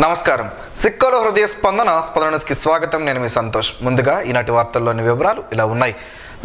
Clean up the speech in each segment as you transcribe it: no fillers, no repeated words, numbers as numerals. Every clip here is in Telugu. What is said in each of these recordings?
నమస్కారం. సిక్కోలో హృదయ స్పందనకి స్వాగతం. నేను మీ సంతోష్. ముందుగా ఈనాటి వార్తల్లోని వివరాలు ఇలా ఉన్నాయి.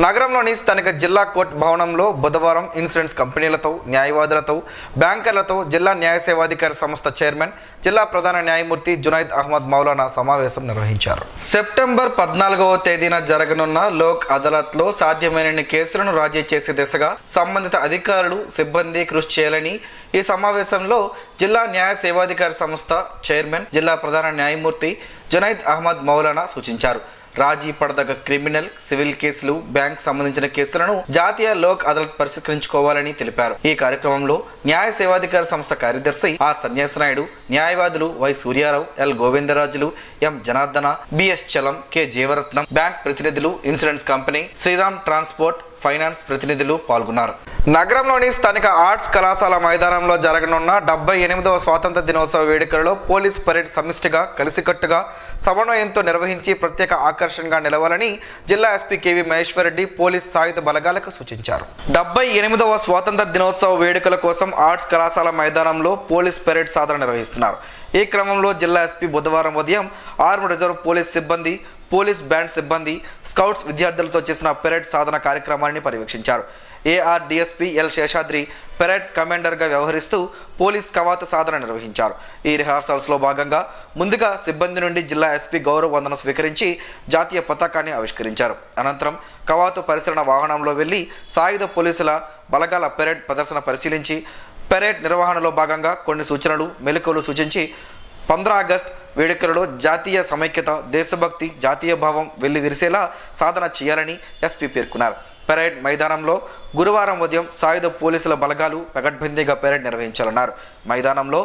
నగరంలోని స్థానిక జిల్లా కోర్టు భవనంలో బుధవారం ఇన్సూరెన్స్ కంపెనీలతో, న్యాయవాదులతో, బ్యాంకర్లతో జిల్లా న్యాయ సేవాధికారి సంస్థ చైర్మన్, జిల్లా ప్రధాన న్యాయమూర్తి జునైద్ అహ్మద్ మౌలానా సమావేశం నిర్వహించారు. సెప్టెంబర్ 14వ తేదీన జరగనున్న లోక్ అదాలత్లో సాధ్యమైన కేసులను రాజీ చేసే దిశగా సంబంధిత అధికారులు, సిబ్బంది కృషి చేయాలని ఈ సమావేశంలో జిల్లా న్యాయ సేవాధికారి సంస్థ చైర్మన్, జిల్లా ప్రధాన న్యాయమూర్తి జునైద్ అహ్మద్ మౌలానా సూచించారు. రాజీ పడదగ్గ క్రిమినల్, సివిల్ కేసులు, బ్యాంక్ సంబంధించిన కేసులను జాతీయ లోక్ అదాలత్ పరిష్కరించుకోవాలని తెలిపారు. ఈ కార్యక్రమంలో న్యాయ సేవాధికార సంస్థ కార్యదర్శి ఆ సన్యాసనాయుడు, న్యాయవాదులు Y Suryarao, L Govindarajulu, M Janardhana, BS Chalam, K Jeevaratnam, bank ప్రతినిధులు, insurance company, Sriram transport, finance ప్రతినిధులు పాల్గొన్నారు. నగరంలోని స్థానిక ఆర్ట్స్ కళాశాల మైదానంలో జరగనున్న 78వ స్వాతంత్ర దినోత్సవ వేడుకలలో పోలీస్ పరేడ్ సమిష్టిగా, కలిసికట్టుగా, సమన్వయంతో నిర్వహించి ప్రత్యేక ఆకర్షణగా నిలవాలని జిల్లా ఎస్పీ కేవీ మహేశ్వరరెడ్డి పోలీస్ సాయుధ బలగాలకు సూచించారు. 78వ స్వాతంత్ర దినోత్సవ వేడుకల కోసం ఆర్ట్స్ కళాశాల మైదానంలో పోలీస్ పరేడ్ సాధన నిర్వహిస్తున్నారు. ఈ క్రమంలో జిల్లా ఎస్పీ బుధవారం ఉదయం ఆర్మ్డ్ రిజర్వ్ పోలీస్ సిబ్బంది, పోలీస్ బ్యాండ్ సిబ్బంది, స్కౌట్స్ విద్యార్థులతో చేసిన పెరేడ్ సాధన కార్యక్రమాన్ని పర్యవేక్షించారు. AR DSP L Seshadri parade కమాండర్గా వ్యవహరిస్తూ పోలీస్ కవాతు సాధన నిర్వహించారు. ఈ రిహార్సల్స్లో భాగంగా ముందుగా సిబ్బంది నుండి జిల్లా ఎస్పీ గౌరవ వందన స్వీకరించి జాతీయ పతాకాన్ని ఆవిష్కరించారు. అనంతరం కవాతు పరిశీలన వాహనంలో వెళ్లి సాయుధ పోలీసుల బలగాల పెరేడ్ ప్రదర్శన పరిశీలించి పెరేడ్ నిర్వహణలో భాగంగా కొన్ని సూచనలు, మెలకువలు సూచించి 15 ఆగస్టు వేడుకలలో జాతీయ సమైక్యత, దేశభక్తి, జాతీయ భావం వెళ్లి విరిసేలా సాధన చేయాలని ఎస్పీ పేర్కొన్నారు. పెరేడ్ మైదానంలో గురువారం ఉదయం సాయుధ పోలీసుల బలగాలు పకడ్బందీగా పెరేడ్ నిర్వహించాలన్నారు. మైదానంలో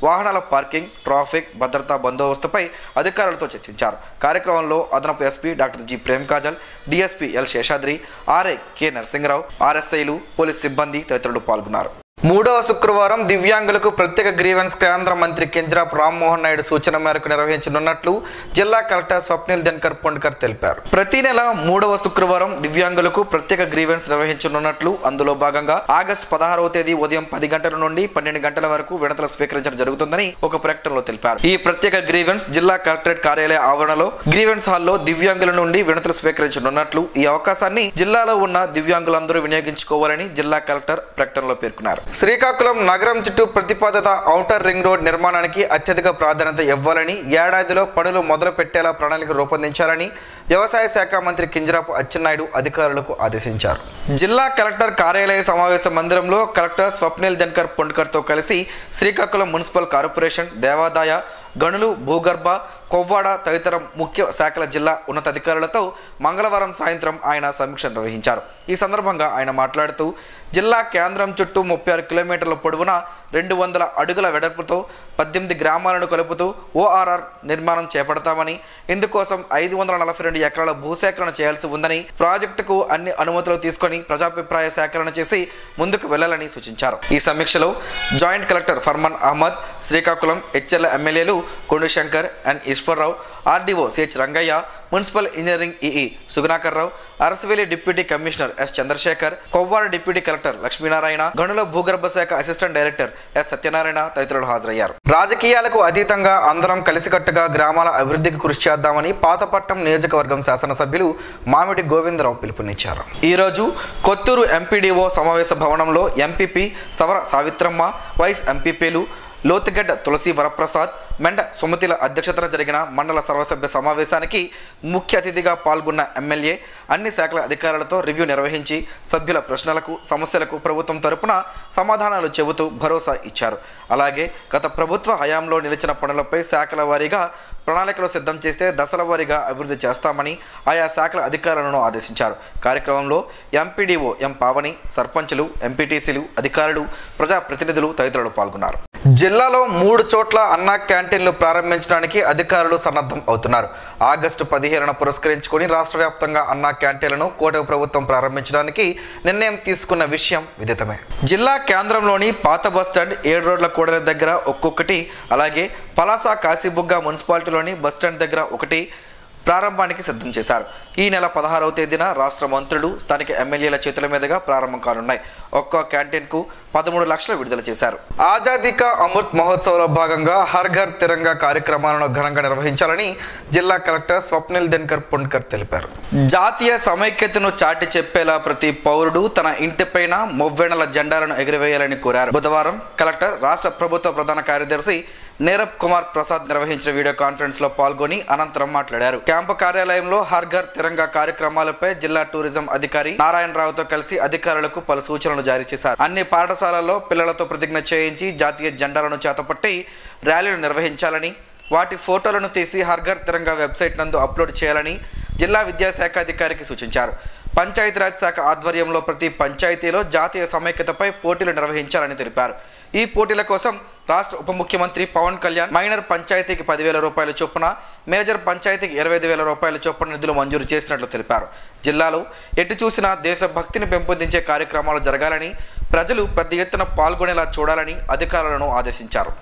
వాహనాల పార్కింగ్, ట్రాఫిక్, భద్రతా బందోబస్తుపై అధికారులతో చర్చించారు. కార్యక్రమంలో అదనపు SP doctor G Prem Kajal, DSP L Seshadri, RI K Narasingarao, ఆర్ఎస్ఐలు, పోలీస్ సిబ్బంది తదితరులు పాల్గొన్నారు. 3వ శుక్రవారం దివ్యాంగులకు ప్రత్యేక గ్రీవెన్స్ కేంద్ర మంత్రి కింజరాపు రామ్మోహన్ నాయుడు సూచన మేరకు నిర్వహించనున్నట్లు జిల్లా కలెక్టర్ స్వప్నిల్ దినకర్ పొండ్కర్ తెలిపారు. ప్రతి నెల 3వ శుక్రవారం దివ్యాంగులకు ప్రత్యేక గ్రీవెన్స్ నిర్వహించనున్నట్లు, అందులో భాగంగా ఆగస్టు 16వ తేదీ ఉదయం 10 గంటల నుండి 12 గంటల వరకు విడతలు స్వీకరించడం జరుగుతుందని ఒక ప్రకటనలో తెలిపారు. ఈ ప్రత్యేక గ్రీవెన్స్ జిల్లా కలెక్టరేట్ కార్యాలయ ఆవరణలో గ్రీవెన్స్ హాల్లో దివ్యాంగుల నుండి విడతలు స్వీకరించనున్నట్లు, ఈ అవకాశాన్ని జిల్లాలో ఉన్న దివ్యాంగులందరూ వినియోగించుకోవాలని జిల్లా కలెక్టర్ ప్రకటనలో పేర్కొన్నారు. శ్రీకాకుళం నగరం చుట్టూ ప్రతిపాదిత ఔటర్ రింగ్ రోడ్ నిర్మాణానికి అత్యధిక ప్రాధాన్యత ఇవ్వాలని, ఏడాదిలో పనులు మొదలు పెట్టేలా ప్రణాళిక రూపొందించాలని వ్యవసాయ శాఖ మంత్రి కింజరాపు అచ్చెన్నాయుడు అధికారులకు ఆదేశించారు. జిల్లా కలెక్టర్ కార్యాలయ సమావేశ మందిరంలో కలెక్టర్ స్వప్నిల్ దినకర్ పొండ్కర్తో కలిసి శ్రీకాకుళం మున్సిపల్ కార్పొరేషన్, దేవాదాయ, గనులు, భూగర్భ, కొవ్వాడ తదితర ముఖ్య శాఖల జిల్లా ఉన్నతాధికారులతో మంగళవారం సాయంత్రం ఆయన సమీక్ష నిర్వహించారు. ఈ సందర్భంగా ఆయన మాట్లాడుతూ జిల్లా కేంద్రం చుట్టూ 36 కిలోమీటర్ల పొడవున 200 అడుగుల వెడల్పుతో 18 గ్రామాలను కలుపుతూ ఓఆర్ఆర్ నిర్మాణం చేపడతామని, ఇందుకోసం 542 ఎకరాల భూసేకరణ చేయాల్సి ఉందని, ప్రాజెక్టుకు అన్ని అనుమతులు తీసుకొని ప్రజాభిప్రాయ సేకరణ చేసి ముందుకు వెళ్లాలని సూచించారు. ఈ సమీక్షలో జాయింట్ కలెక్టర్ ఫర్మాన్ అహ్మద్, శ్రీకాకుళం హెచ్ఎల్ ఎమ్మెల్యేలు Kondu Shankar N Eswararao, RDO CH Rangaiah, municipal engineering EE Sugunakar Rao, Arasavalli deputy commissioner S Chandrasekhar, Kovvada deputy collector Lakshminarayana, గనుల భూగర్భ శాఖ అసిస్టెంట్ డైరెక్టర్ ఎస్ సత్యనారాయణ తదితరులు హాజరయ్యారు. రాజకీయాలకు అతీతంగా అందరం కలిసికట్టుగా గ్రామాల అభివృద్ధికి కృషి చేద్దామని పాతపట్నం నియోజకవర్గం శాసనసభ్యులు మామిడి గోవిందరావు పిలుపునిచ్చారు. ఈరోజు కొత్తూరు ఎంపీడీఓ సమావేశ భవనంలో ఎంపీపీ సవర సావిత్రమ్మ, వైస్ ఎంపీపీలు లోతుగడ్డ తులసి వరప్రసాద్, మెండ సుమతిల అధ్యక్షతన జరిగిన మండల సర్వసభ్య సమావేశానికి ముఖ్య అతిథిగా పాల్గొన్న ఎమ్మెల్యే అన్ని శాఖల అధికారులతో రివ్యూ నిర్వహించి సభ్యుల ప్రశ్నలకు, సమస్యలకు ప్రభుత్వం తరపున సమాధానాలు చెబుతూ భరోసా ఇచ్చారు. అలాగే గత ప్రభుత్వ హయాంలో నిలిచిన పనులపై శాఖల వారీగా ప్రణాళికలు సిద్ధం చేస్తే దశల వారీగా అభివృద్ధి చేస్తామని ఆయా శాఖల అధికారులను ఆదేశించారు. కార్యక్రమంలో ఎంపీడీఓ ఎం పావని, సర్పంచులు, ఎంపీటీసీలు, అధికారులు, ప్రజాప్రతినిధులు తదితరులు పాల్గొన్నారు. జిల్లాలో 3 చోట్ల అన్నా క్యాంటీన్లు ప్రారంభించడానికి అధికారులు సన్నద్ధం అవుతున్నారు. ఆగస్టు 15న పురస్కరించుకుని రాష్ట్ర వ్యాప్తంగా అన్నా క్యాంటీన్లను కూటమి ప్రభుత్వం ప్రారంభించడానికి నిర్ణయం తీసుకున్న విషయం విదితమే. జిల్లా కేంద్రంలోని పాత బస్టాండ్, 7 రోడ్ల కూడలి దగ్గర ఒక్కొక్కటి, అలాగే పలాస, కాశీబుగ్గ మున్సిపాలిటీలోని బస్టాండ్ దగ్గర ఒకటి, ప్రారంభానికి సిద్ధం చేశారు. ఈ నెల 16వ తేదీన రాష్ట్ర మంత్రులు, స్థానిక ఎమ్మెల్యేల చేతుల మీదుగా ప్రారంభం కానున్నాయి. ఒక్కో క్యాంటీన్కు 13 లక్షలు విడుదల చేశారు. ఆజాదీ కా అమృత్ మహోత్సవ్లో భాగంగా హర్ ఘర్ తిరంగా కార్యక్రమాలను ఘనంగా నిర్వహించాలని జిల్లా కలెక్టర్ స్వప్నిల్ దినకర్ పుండ్కర్ తెలిపారు. జాతీయ సమైక్యతను చాటి చెప్పేలా ప్రతి పౌరుడు తన ఇంటిపైన మొవ్వెన్నెల జెండాలను ఎగురవేయాలని కోరారు. బుధవారం కలెక్టర్ రాష్ట్ర ప్రభుత్వ ప్రధాన కార్యదర్శి నీరబ్ కుమార్ ప్రసాద్ నిర్వహించిన వీడియో కాన్ఫరెన్స్ లో పాల్గొని అనంతరం మాట్లాడారు. క్యాంపు కార్యాలయంలో హర్ ఘర్ తిరంగా కార్యక్రమాలపై జిల్లా టూరిజం అధికారి నారాయణరావుతో కలిసి అధికారులకు పలు సూచనలు జారీ చేశారు. అన్ని పాఠశాలల్లో పిల్లలతో ప్రతిజ్ఞ చేయించి జాతీయ జెండాలను చేతపట్టి ర్యాలీలు నిర్వహించాలని, వాటి ఫోటోలను తీసి హర్ ఘర్ తిరంగా వెబ్సైట్ నందు అప్లోడ్ చేయాలని జిల్లా విద్యాశాఖ అధికారికి సూచించారు. పంచాయతీరాజ్ శాఖ ఆధ్వర్యంలో ప్రతి పంచాయతీలో జాతీయ సమైక్యతపై పోటీలు నిర్వహించాలని తెలిపారు. ఈ పోటీల కోసం రాష్ట్ర ఉప ముఖ్యమంత్రి పవన్ కళ్యాణ్ మైనర్ పంచాయతీకి 10,000 రూపాయల చొప్పున, మేజర్ పంచాయతీకి 25,000 రూపాయల చొప్పున నిధులు మంజూరు చేసినట్లు తెలిపారు. జిల్లాలో ఎటు చూసినా దేశభక్తిని పెంపొందించే కార్యక్రమాలు జరగాలని, ప్రజలు పెద్ద ఎత్తున పాల్గొనేలా చూడాలని అధికారులను ఆదేశించారు.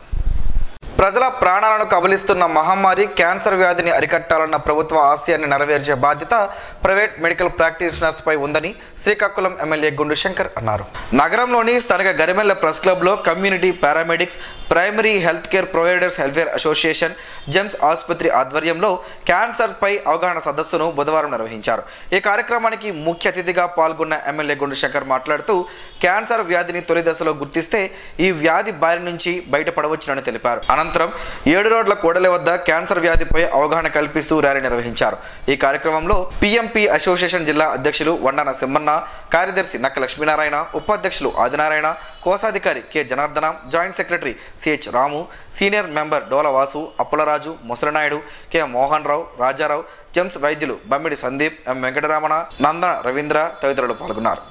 ప్రజల ప్రాణాలను కబలిస్తున్న మహమ్మారి క్యాన్సర్ వ్యాధిని అరికట్టాలన్న ప్రభుత్వ ఆశయాన్ని నెరవేర్చే బాధ్యత ప్రైవేట్ మెడికల్ ప్రాక్టీషనర్స్ పై ఉందని శ్రీకాకుళం ఎమ్మెల్యే గుండు శంకర్ అన్నారు. నగరంలోని స్థానిక గరిమెల్ల ప్రెస్ క్లబ్లో community paramedics, primary health care providers welfare association, Gems ఆసుపత్రి ఆధ్వర్యంలో క్యాన్సర్ పై అవగాహన సదస్సును బుధవారం నిర్వహించారు. ఈ కార్యక్రమానికి ముఖ్య అతిథిగా పాల్గొన్న ఎమ్మెల్యే గుండు శంకర్ మాట్లాడుతూ క్యాన్సర్ వ్యాధిని తొలి దశలో గుర్తిస్తే ఈ వ్యాధి బారి నుంచి బయటపడవచ్చునని తెలిపారు. అనంతరం 7 రోడ్ల కూడలి వద్ద క్యాన్సర్ వ్యాధిపై అవగాహన కల్పిస్తూ ర్యాలీ నిర్వహించారు. ఈ కార్యక్రమంలో పిఎంపి అసోసియేషన్ జిల్లా అధ్యక్షులు వండాన సింహన్న, కార్యదర్శి నక్క లక్ష్మీనారాయణ, ఉపాధ్యక్షులు ఆదినారాయణ, కోశాధికారి K Janardhana, joint secretary CH Ramu, senior member Dolavasu, Appularaju, Musalanaidu, K Mohan Rao, Rajarao, GEMS వైద్యులు బమ్మిడి సందీప్, ఎం వెంకటరమణ, నందన రవీంద్ర తదితరులు పాల్గొన్నారు.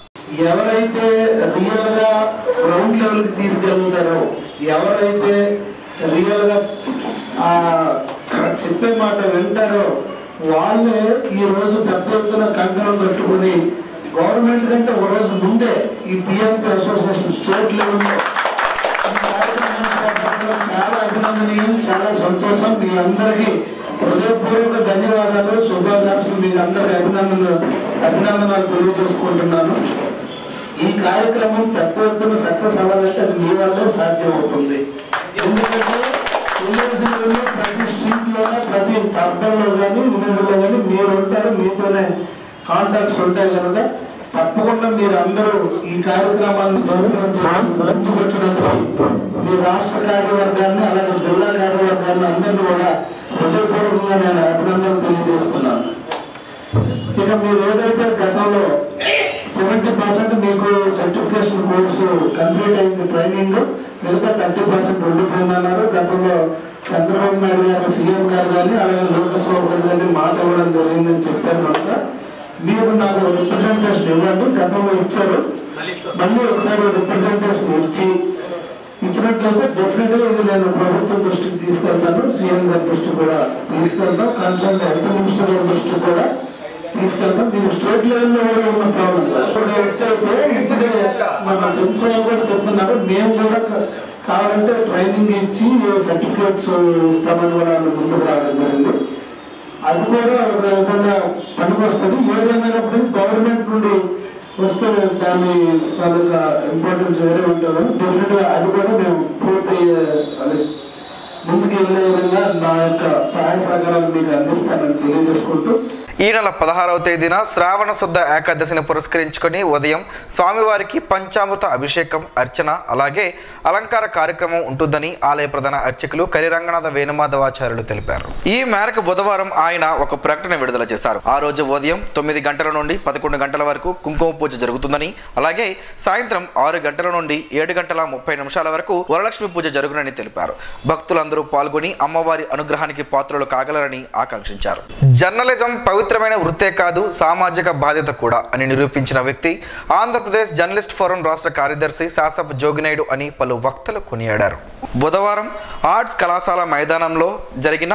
ఎవరైతే రియల్ గా గ్రౌండ్ లెవెల్ కి తీసుకెళ్తారో, ఎవరైతే రియల్ గా చెప్పే మాట వింటారో వాళ్ళే ఈ రోజు పెద్ద ఎత్తున కంకణం కట్టుకుని గవర్నమెంట్ కంటే ఒక రోజు ముందే ఈ పిఎంపీ అసోసియేషన్ స్టేట్ లెవెల్లో చాలా అభినందనీయం, చాలా సంతోషం. మీ అందరికీ హృదయపూర్వక ధన్యవాదాలు, శుభాకాంక్షలు, మీకు అందరికీ అభినందనాలు తెలియజేసుకుంటున్నాను. ఈ కార్యక్రమం పెద్ద ఎత్తున సక్సెస్ అవ్వాలంటే అది మీ వల్లే సాధ్యం అవుతుంది. ఎందుకంటే ప్రతి స్ట్రీట్ లోనే, ప్రతి టర్బన్ లో కానీ, విలేజ్లో కానీ మీరు ఉంటారు, మీతోనే కాంటాక్ట్స్ ఉంటాయి కనుక తప్పకుండా మీరు అందరూ ఈ కార్యక్రమాన్ని ముందుకొచ్చినందుకు మీ రాష్ట్ర కార్యవర్గాన్ని, అలాగే జిల్లా కార్యవర్గాన్ని అందరినీ కూడా హృదయపూర్వకంగా నేను అభినందనలు తెలియజేస్తున్నాను. ఇక మీరు ఏదైతే గతంలో 70% మీకు సర్టిఫికేషన్ కోర్సు కంప్లీట్ అయింది ట్రైనింగ్, మిగతా 30% ఉండిపోయిందన్నారు. గతంలో చంద్రబాబు నాయుడు గారు సీఎం గారు కానీ, అలాగే లోకేష్ బాబు గారు కానీ మాట ఇవ్వడం జరిగిందని చెప్పారు కనుక మీరు నాకు రిప్రజెంటేషన్ ఇవ్వండి. గతంలో ఇచ్చారు, మళ్ళీ ఒకసారి రిప్రజెంటేషన్ ఇచ్చినట్లయితే డెఫినెట్ గా ఇది నేను ప్రభుత్వం దృష్టికి తీసుకెళ్తాను, సీఎం గారి దృష్టి కూడా తీసుకెళ్తాం, కన్సర్న్ హెల్త్ మినిస్టర్ గారి దృష్టి కూడా తీసుకెళ్తాం. మీరు స్టేట్ లెవెల్లో కూడా ఉన్న ప్రాబ్లం ఇప్పుడే మన జన్సన్ కూడా చెప్తున్నారు, మేము కూడా కావాలంటే ట్రైనింగ్ ఇచ్చి సర్టిఫికేట్స్ ఇస్తామని కూడా ముందుకు రావడం జరిగింది. అది కూడా ఒక విధంగా పనికొస్తుంది. ఏదేమైనప్పుడు గవర్నమెంట్ నుండి వస్తే దాని తాలూకా ఇంపార్టెన్స్ వేరే ఉంటుంది. డెఫినెట్ గా అది కూడా మేము పూర్తయ్యే అది ముందుకు వెళ్ళే విధంగా నా యొక్క సహాయ సహకారాలు మీకు అందిస్తానని తెలియజేసుకుంటూ ఈ నెల 16వ తేదీన శ్రావణ శుద్ధ ఏకాదశిని పురస్కరించుకొని ఉదయం స్వామివారికి పంచామృత అభిషేకం, అర్చన, అలాగే అలంకార కార్యక్రమం ఉంటుందని ఆలయ ప్రధాన అర్చకులు కరిరంగనాథ వేణుమాధవాచార్యులు తెలిపారు. ఈ మేరకు బుధవారం ఆయన ఒక ప్రకటన విడుదల చేశారు. ఆ రోజు ఉదయం 9 గంటల నుండి 11 గంటల వరకు కుంకుమ పూజ జరుగుతుందని, అలాగే సాయంత్రం 6 గంటల నుండి 7:30 వరకు వరలక్ష్మి పూజ జరుగునని తెలిపారు. భక్తులందరూ పాల్గొని అమ్మవారి అనుగ్రహానికి పాత్రలు కాగలరని ఆకాంక్షించారు. జర్నలిజం పవిత్రమైన వృత్తే కాదు, సామాజిక బాధ్యత కూడా అని నిరూపించిన వ్యక్తి ఆంధ్రప్రదేశ్ జర్నలిస్ట్ ఫోరం రాష్ట్ర కార్యదర్శి శాసప్ జోగినాయుడు అని పలు వక్తలు కొనియాడారు. బుధవారం ఆర్ట్స్ కళాశాల మైదానంలో జరిగిన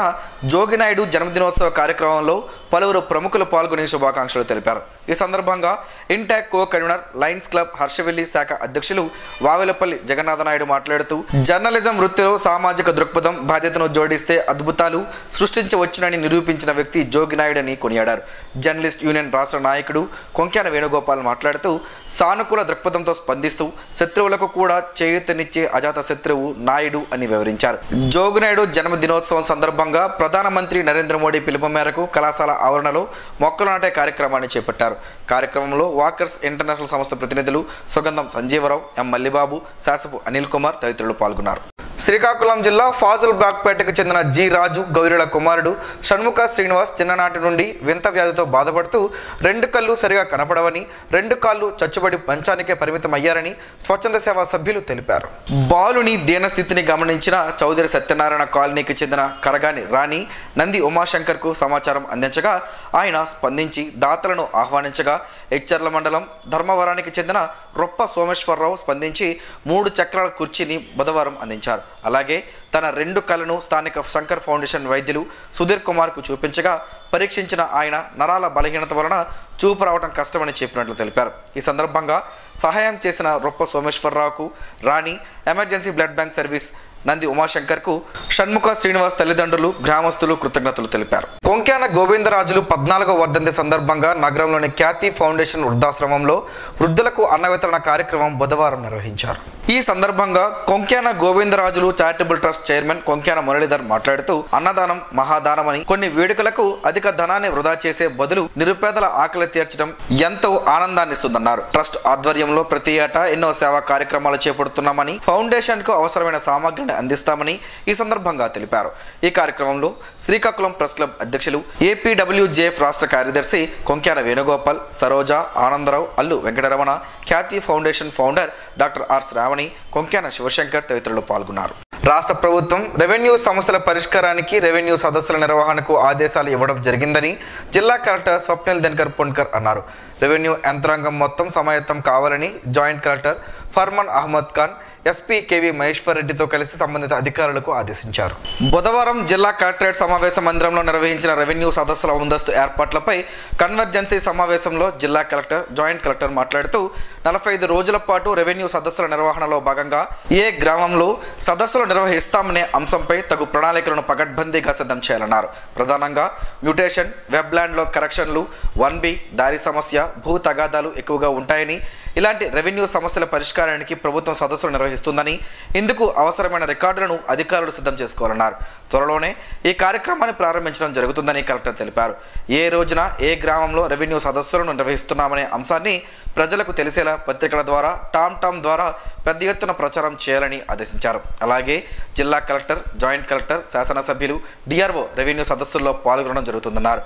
జోగినాయుడు జన్మదినోత్సవ కార్యక్రమంలో పలువురు ప్రముఖులు పాల్గొని శుభాకాంక్షలు తెలిపారు. ఈ సందర్భంగా intact co convener Lions club హర్షవెల్లి శాఖ అధ్యక్షులు వావెలపల్లి జగన్నాథనాయుడు మాట్లాడుతూ జర్నలిజం వృత్తిలో సామాజిక దృక్పథం బాధ్యతను జోడిస్తే అద్భుతాలు సృష్టించవచ్చునని నిరూపించిన వ్యక్తి జోగినాయుడని కొనియాడారు. జర్నలిస్ట్ యూనియన్ రాష్ట్ర నాయకుడు కొంక్యాన వేణుగోపాల్ మాట్లాడుతూ సానుకూల దృక్పథంతో స్పందిస్తూ శత్రువులకు కూడా చేయూతనిచ్చే అజాత శత్రువు నాయుడు అని వివరించారు. జోగినాయుడు జన్మదినోత్సవం సందర్భంగా ప్రధానమంత్రి నరేంద్ర మోడీ పిలుపు మేరకు కళాశాల ఆవరణలో మొక్కలు నాటే కార్యక్రమాన్ని చేపట్టారు. కార్యక్రమంలో వాకర్స్ ఇంటర్నేషనల్ సంస్థ ప్రతినిధులు సుగంధం సంజీవరావు, ఎం మల్లిబాబు, శాసపు అనిల్ కుమార్ తదితరులు పాల్గొన్నారు. శ్రీకాకుళం జిల్లా ఫాజుల్ బాగ్పేటకు చెందిన జి రాజు గౌరీల కుమారుడు షణ్ముఖ శ్రీనివాస్ చిన్ననాటి నుండి వింత వ్యాధితో బాధపడుతూ 2 కళ్ళు సరిగా కనపడవని, 2 కాళ్ళు చచ్చుబడి మంచానికే పరిమితమయ్యారని స్వచ్ఛంద సేవా సభ్యులు తెలిపారు. బాలుని దీనస్థితిని గమనించిన చౌదరి సత్యనారాయణ కాలనీకి చెందిన కరగాని రాణి నంది ఉమాశంకర్కు సమాచారం అందించగా ఆయన స్పందించి దాతలను ఆహ్వానించగా ఎచ్చర్ల మండలం ధర్మవరానికి చెందిన రొప్ప సోమేశ్వరరావు స్పందించి 3 చక్రాల కుర్చీని బుధవారం అందించారు. అలాగే తన 2 కళ్ళను స్థానిక శంకర్ ఫౌండేషన్ వైద్యులు సుధీర్ కుమార్కు చూపించగా పరీక్షించిన ఆయన నరాల బలహీనత వలన చూపు రావడం కష్టమని చెప్పినట్లు తెలిపారు. ఈ సందర్భంగా సహాయం చేసిన రొప్ప సోమేశ్వరరావుకు Rani emergency blood bank service Nandi ఉమాశంకర్కు షణ్ముఖ శ్రీనివాస్ తల్లిదండ్రులు, గ్రామస్తులు కృతజ్ఞతలు తెలిపారు. కొంక్యాన గోవిందరాజులు 14వ వర్ధంతి సందర్భంగా నగరంలోని ఖ్యాతి ఫౌండేషన్ వృద్ధాశ్రమంలో వృద్ధులకు అన్న వితరణ కార్యక్రమం బుధవారం నిర్వహించారు. ఈ సందర్భంగా Konkyana Govindarajulu charitable trust chairman Konkyana Muralidhar మాట్లాడుతూ అన్నదానం మహాదానమని, కొన్ని వేడుకలకు అధిక ధనాన్ని వృధా చేసే బదులు నిరుపేదల ఆకలి తీర్చడం ఎంతో ఆనందాన్నిస్తుందన్నారు. ట్రస్ట్ ఆధ్వర్యంలో ప్రతి ఏటా ఎన్నో సేవా కార్యక్రమాలు చేపడుతున్నామని, ఫౌండేషన్ కు అవసరమైన సామగ్రిని అందిస్తామని ఈ సందర్భంగా తెలిపారు. ఈ కార్యక్రమంలో శ్రీకాకుళం ప్రెస్ క్లబ్ అధ్యక్షులు ఏపీడబ్ల్యూజేఎఫ్ రాష్ట్ర కార్యదర్శి Konkyana Venugopal, Saroja, Anandarao, Allu Venkataramana, Khyathi foundation founder doctor R Sravani, Konkyana Sivasankar తదితరులు పాల్గొన్నారు. రాష్ట్ర ప్రభుత్వం రెవెన్యూ సమస్యల పరిష్కారానికి రెవెన్యూ సదస్సుల నిర్వహణకు ఆదేశాలు ఇవ్వడం జరిగిందని జిల్లా కలెక్టర్ స్వప్నిల్ దినకర్ పున్కర్ అన్నారు. రెవెన్యూ యంత్రాంగం మొత్తం సమాయత్తం కావాలని joint collector Farman Ahmed Khan SP KV Maheshwar రెడ్డితో కలిసి సంబంధిత అధికారులకు ఆదేశించారు. బుధవారం జిల్లా కలెక్టరేట్ సమావేశ మందిరంలో నిర్వహించిన రెవెన్యూ సదస్సుల ముందస్తు ఏర్పాట్లపై కన్వర్జెన్సీ సమావేశంలో జిల్లా కలెక్టర్, జాయింట్ కలెక్టర్ మాట్లాడుతూ 45 రోజుల పాటు రెవెన్యూ సదస్సుల నిర్వహణలో భాగంగా ఏ గ్రామంలో సదస్సులు నిర్వహిస్తామనే అంశంపై తగు ప్రణాళికలను పకడ్బందీగా సిద్ధం చేయాలన్నారు. ప్రధానంగా మ్యూటేషన్, వెబ్ ల్యాండ్లో కరెక్షన్లు, 1B, దారి సమస్య, భూ తగాదాలు ఎక్కువగా ఉంటాయని, ఇలాంటి రెవెన్యూ సమస్యల పరిష్కారానికి ప్రభుత్వం సదస్సులు నిర్వహిస్తుందని, ఇందుకు అవసరమైన రికార్డులను అధికారులు సిద్ధం చేసుకోవాలన్నారు. త్వరలోనే ఈ కార్యక్రమాన్ని ప్రారంభించడం జరుగుతుందని కలెక్టర్ తెలిపారు. ఏ రోజున ఏ గ్రామంలో రెవెన్యూ సదస్సులను నిర్వహిస్తున్నామనే అంశాన్ని ప్రజలకు తెలిసేలా పత్రికల ద్వారా, టామ్ ద్వారా పెద్ద ఎత్తున ప్రచారం చేయాలని ఆదేశించారు. అలాగే జిల్లా కలెక్టర్, జాయింట్ కలెక్టర్, శాసనసభ్యులు, డిఆర్ఓ రెవెన్యూ సదస్సుల్లో పాల్గొనడం జరుగుతుందన్నారు.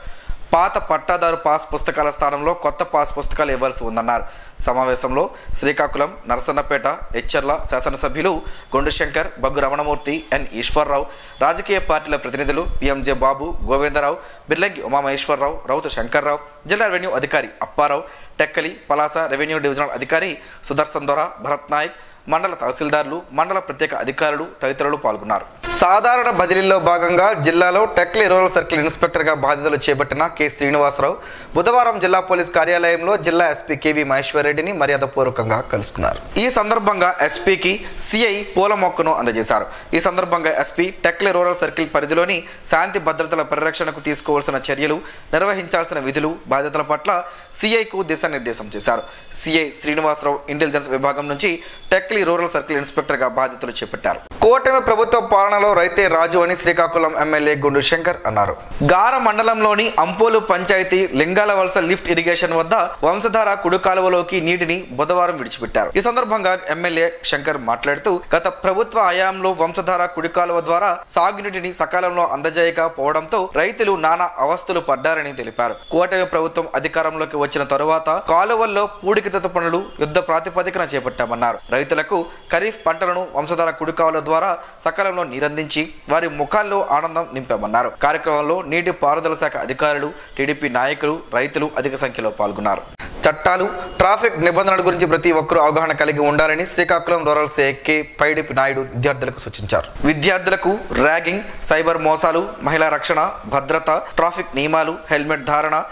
పాత పట్టాదారు పాస్ పుస్తకాల స్థానంలో కొత్త పాస్ పుస్తకాలు ఇవ్వాల్సి ఉందన్నారు. సమావేశంలో శ్రీకాకుళం, నరసన్నపేట, ఎచ్చర్ల శాసనసభ్యులు గుండుశంకర్, బగ్గు రమణమూర్తి, ఎన్ ఈశ్వర్రావు, రాజకీయ పార్టీల ప్రతినిధులు పిఎంజే బాబు, గోవిందరావు, బిర్లంగి ఉమామహేశ్వరరావు, రౌతు శంకర్రావు, జిల్లా రెవెన్యూ అధికారి అప్పారావు, టెక్కలి, పలాస రెవెన్యూ డివిజనల్ అధికారి సుదర్శన్ దొర, భరత్ నాయక్, మండల తహసీల్దార్లు, మండల ప్రత్యేక అధికారులు తదితరులు పాల్గొన్నారు. సాధారణ బదిలీలో భాగంగా జిల్లాలో టెక్లీ రూరల్ సర్కిల్ ఇన్స్పెక్టర్గా బాధ్యతలు చేపట్టిన కె శ్రీనివాసరావు బుధవారం జిల్లా పోలీస్ కార్యాలయంలో జిల్లా ఎస్పీ కేవీ మహేశ్వర్ రెడ్డిని మర్యాదపూర్వకంగా కలుసుకున్నారు. ఈ సందర్భంగా ఎస్పీకి సిఐ పూల మొక్కను అందజేశారు. ఈ సందర్భంగా ఎస్పీ టెక్లీ రూరల్ సర్కిల్ పరిధిలోని శాంతి భద్రతల పరిరక్షణకు తీసుకోవాల్సిన చర్యలు, నిర్వహించాల్సిన విధులు, బాధ్యతల పట్ల సిఐకు దిశానిర్దేశం చేశారు. సిఐ శ్రీనివాసరావు ఇంటెలిజెన్స్ విభాగం నుంచి టెక్లీ రూరల్ సర్కిల్ ఇన్స్పెక్టర్గా బాధ్యతలు చేపట్టారు. కూటమి ప్రభుత్వ పాలనలో రైతే రాజు అని శ్రీకాకుళం ఎమ్మెల్యే గుండు శంకర్ అన్నారు. గార మండలంలోని అంపోలు పంచాయతీ లింగాల వలస లిఫ్ట్ ఇరిగేషన్ వద్ద వంశధార కుడి కాలువలోకి నీటిని బుధవారం విడిచిపెట్టారు. ఈ సందర్భంగా ఎమ్మెల్యే శంకర్ మాట్లాడుతూ గత ప్రభుత్వ హయాంలో వంశధార కుడి కాలువ ద్వారా సాగునీటిని సకాలంలో అందజేయకపోవడంతో రైతులు నానా అవస్థలు పడ్డారని తెలిపారు. కూటమి ప్రభుత్వం అధికారంలోకి వచ్చిన తరువాత కాలువల్లో పూడికతీత పనులు యుద్ధ ప్రాతిపదికన చేపట్టామన్నారు. రైతులకు రైతులకు ఖరీఫ్ పంటలను వంశధార కుడికాలువ ద్వారా సకాలంలో నీరందించి వారి ముఖాల్లో ఆనందం నింపామన్నారు. కార్యక్రమంలో నీటి పారుదల శాఖ అధికారులు, టీడీపీ నాయకులు, రైతులు అధిక సంఖ్యలో పాల్గొన్నారు. చట్టాలు, ట్రాఫిక్ నిబంధనల గురించి ప్రతి ఒక్కరూ అవగాహన కలిగి ఉండాలని శ్రీకాకుళం రూరల్ కే పైడిపి నాయుడు విద్యార్థులకు సూచించారు. విద్యార్థులకు ర్యాగింగ్, సైబర్ మోసాలు, మహిళా రక్షణ, భద్రత, ట్రాఫిక్ నియమాలు, హెల్మెట్ ధారణ,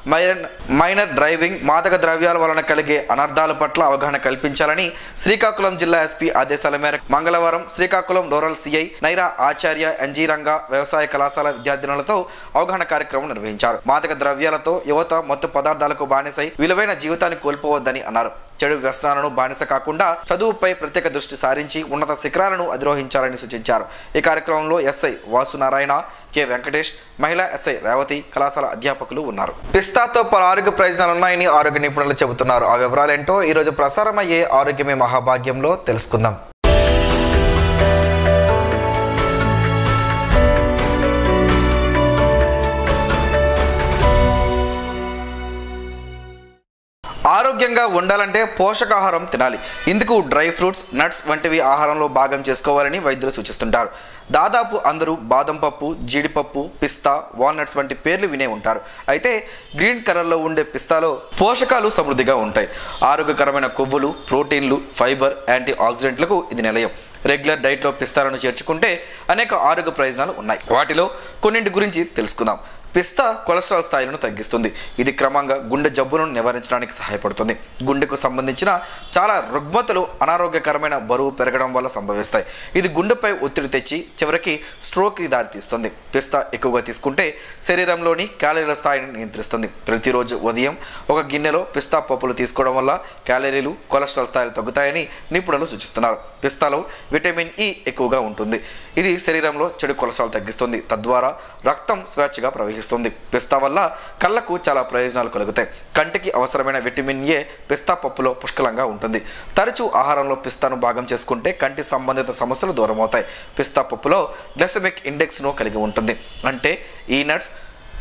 మైనర్ డ్రైవింగ్, మాదక ద్రవ్యాల వలన కలిగే అనర్థాల పట్ల అవగాహన కల్పించాలని శ్రీకాకుళం జిల్లా ఎస్పీ ఆదేశాల మేరకు మంగళవారం శ్రీకాకుళం రూరల్ సిఐ నైరా ఆచార్య ఎన్జీ రంగా వ్యవసాయ కళాశాల విద్యార్థినులతో అవగాహన కార్యక్రమం నిర్వహించారు. మాదక ద్రవ్యాలతో యువత మత్తు పదార్థాలకు బానిసై విలువైన జీవితాన్ని కోల్పోవద్దని అన్నారు. చెడు వ్యసనాలను బానిస కాకుండా చదువుపై ప్రత్యేక దృష్టి సారించి ఉన్నత శిఖరాలను అధిరోహించాలని సూచించారు. ఈ కార్యక్రమంలో ఎస్ఐ వాసునారాయణ, కె వెంకటేష్, మహిళా ఎస్ఐ రేవతి, కళాశాల అధ్యాపకులు ఉన్నారు. పిస్తాతో పలు ఆరోగ్య ప్రయోజనాలున్నాయని ఆరోగ్య నిపుణులు చెబుతున్నారు. ఆ వివరాలేంటో ఈరోజు ప్రసారమయ్యే ఆరోగ్యమే మహాభాగ్యంలో తెలుసుకుందాం. ఆరోగ్యంగా ఉండాలంటే పోషకాహారం తినాలి. ఇందుకు డ్రై ఫ్రూట్స్, నట్స్ వంటివి ఆహారంలో భాగం చేసుకోవాలని వైద్యులు సూచిస్తుంటారు. దాదాపు అందరూ బాదం పప్పు, జీడిపప్పు, పిస్తా, వాల్నట్స్ వంటి పేర్లు వినే ఉంటారు. అయితే గ్రీన్ కలర్లో ఉండే పిస్తాలో పోషకాలు సమృద్ధిగా ఉంటాయి. ఆరోగ్యకరమైన కొవ్వులు, ప్రోటీన్లు, ఫైబర్, యాంటీ ఆక్సిడెంట్లకు ఇది నిలయం. రెగ్యులర్ డైట్లో పిస్తాలను చేర్చుకుంటే అనేక ఆరోగ్య ప్రయోజనాలు ఉన్నాయి. వాటిలో కొన్నింటి గురించి తెలుసుకుందాం. పిస్తా కొలెస్ట్రాల్ స్థాయిలను తగ్గిస్తుంది. ఇది క్రమంగా గుండె జబ్బులను నివారించడానికి సహాయపడుతుంది. గుండెకు సంబంధించిన చాలా రుగ్మతలు అనారోగ్యకరమైన బరువు పెరగడం వల్ల సంభవిస్తాయి. ఇది గుండెపై ఒత్తిడి తెచ్చి చివరికి స్ట్రోక్కి దారితీస్తుంది. పిస్తా ఎక్కువగా తీసుకుంటే శరీరంలోని క్యాలరీల స్థాయిని నియంత్రిస్తుంది. ప్రతిరోజు ఉదయం ఒక గిన్నెలో పిస్తా పప్పులు తీసుకోవడం వల్ల క్యాలరీలు, కొలెస్ట్రాల్ స్థాయిలు తగ్గుతాయని నిపుణులు సూచిస్తున్నారు. పిస్తాలో విటమిన్ ఇ ఎక్కువగా ఉంటుంది. ఇది శరీరంలో చెడు కొలెస్ట్రాల్ తగ్గిస్తుంది. తద్వారా రక్తం స్వేచ్ఛగా ప్రవహిస్తుంది. పిస్తా వల్ల కళ్ళకు చాలా ప్రయోజనాలు కలుగుతాయి. కంటికి అవసరమైన విటమిన్ ఏ పిస్తా పప్పులో పుష్కలంగా ఉంటుంది. తరచూ ఆహారంలో పిస్తాను భాగం చేసుకుంటే కంటి సంబంధిత సమస్యలు దూరం అవుతాయి. పిస్తా పప్పులో గ్లైసెమిక్ ఇండెక్స్ను కలిగి ఉంటుంది. అంటే ఈ నట్స్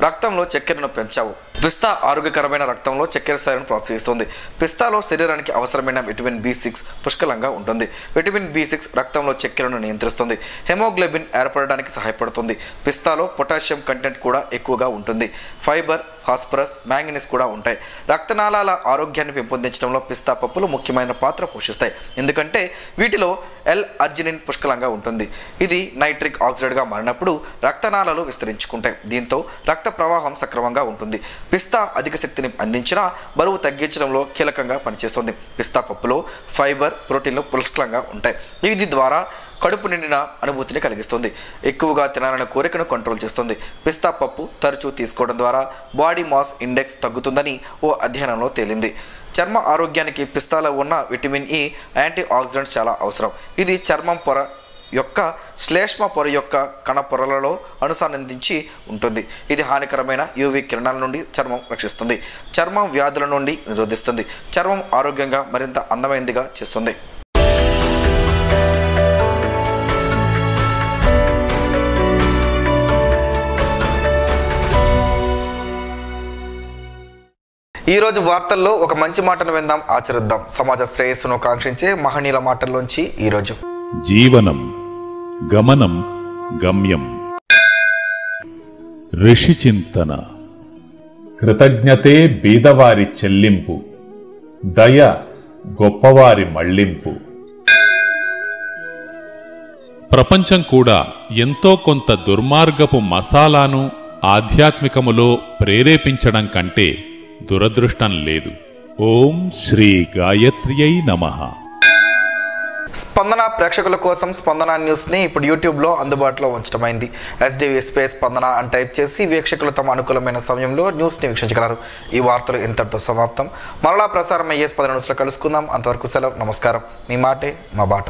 రక్తంలో చక్కెరను పెంచావు. పిస్తా ఆరోగ్యకరమైన రక్తంలో చక్కెర స్థాయిలను ప్రోత్సహిస్తుంది. పిస్తాలో శరీరానికి అవసరమైన విటమిన్ B6 పుష్కలంగా ఉంటుంది. విటమిన్ B6 రక్తంలో చక్కెరను నియంత్రిస్తుంది. హెమోగ్లోబిన్ ఏర్పడడానికి సహాయపడుతుంది. పిస్తాలో పొటాషియం కంటెంట్ కూడా ఎక్కువగా ఉంటుంది. ఫైబర్, ఫాస్ఫరస్, మ్యాంగనీస్ కూడా ఉంటాయి. రక్తనాళాల ఆరోగ్యాన్ని పెంపొందించడంలో పిస్తా పప్పులు ముఖ్యమైన పాత్ర పోషిస్తాయి. ఎందుకంటే వీటిలో L-అర్జినిన్ పుష్కలంగా ఉంటుంది. ఇది నైట్రిక్ ఆక్సైడ్గా మారినప్పుడు రక్తనాళాలు విస్తరించుకుంటాయి. దీంతో రక్త ప్రవాహం సక్రమంగా ఉంటుంది. పిస్తా అధిక శక్తిని అందించినా బరువు తగ్గించడంలో కీలకంగా పనిచేస్తుంది. పిస్తా పప్పులో ఫైబర్, ప్రోటీన్లు పుష్కలంగా ఉంటాయి. వీటి ద్వారా కడుపు నిండిన అనుభూతిని కలిగిస్తుంది. ఎక్కువగా తినాలనే కోరికను కంట్రోల్ చేస్తుంది. పిస్తా పప్పు తరచూ తీసుకోవడం ద్వారా బాడీ మాస్ ఇండెక్స్ తగ్గుతుందని ఓ అధ్యయనంలో తేలింది. చర్మ ఆరోగ్యానికి పిస్తాలో ఉన్న విటమిన్ ఇ, యాంటీ ఆక్సిడెంట్స్ చాలా అవసరం. ఇది చర్మం పొర యొక్క శ్లేష్మ పొర యొక్క కణ పొరలలో అనుసంధానించి ఉంటుంది. ఇది హానికరమైన యూవీ కిరణాల నుండి చర్మం రక్షిస్తుంది. చర్మం వ్యాధుల నుండి నిరోధిస్తుంది. చర్మం ఆరోగ్యంగా మరింత అందమైనదిగా చేస్తుంది. ఈరోజు వార్తల్లో ఒక మంచి మాటను విందాం, ఆచరిద్దాం. సమాజ శ్రేయస్సును కాంక్షించే మహనీయుల మాటల్లోంచి ఈరోజు. జీవనం గమనం గమ్యం. ఋషి చింతన. కృతజ్ఞతే బీదవారి చెల్లింపు, దయ గొప్పవారి మళ్లింపు. ప్రపంచం కూడా ఎంతో కొంత దుర్మార్గపు మసాలాను ఆధ్యాత్మికములో ప్రేరేపించడం కంటే దురదృష్టం లేదు. ఓం శ్రీ గాయత్ర్యై నమః. స్పందన ప్రేక్షకుల కోసం స్పందన న్యూస్ని ఇప్పుడు యూట్యూబ్లో అందుబాటులో ఉంచడమైంది. SDV స్పేస్ స్పందన అని టైప్ చేసి వీక్షకులు తమ అనుకూలమైన సమయంలో న్యూస్ని వీక్షించగలరు. ఈ వార్తలు ఇంతటితో సమాప్తం. మరలా ప్రసారం అయ్యే స్పందన న్యూస్లో కలుసుకుందాం. అంతవరకు సెలవు. నమస్కారం. మీ మాటే మా బాట.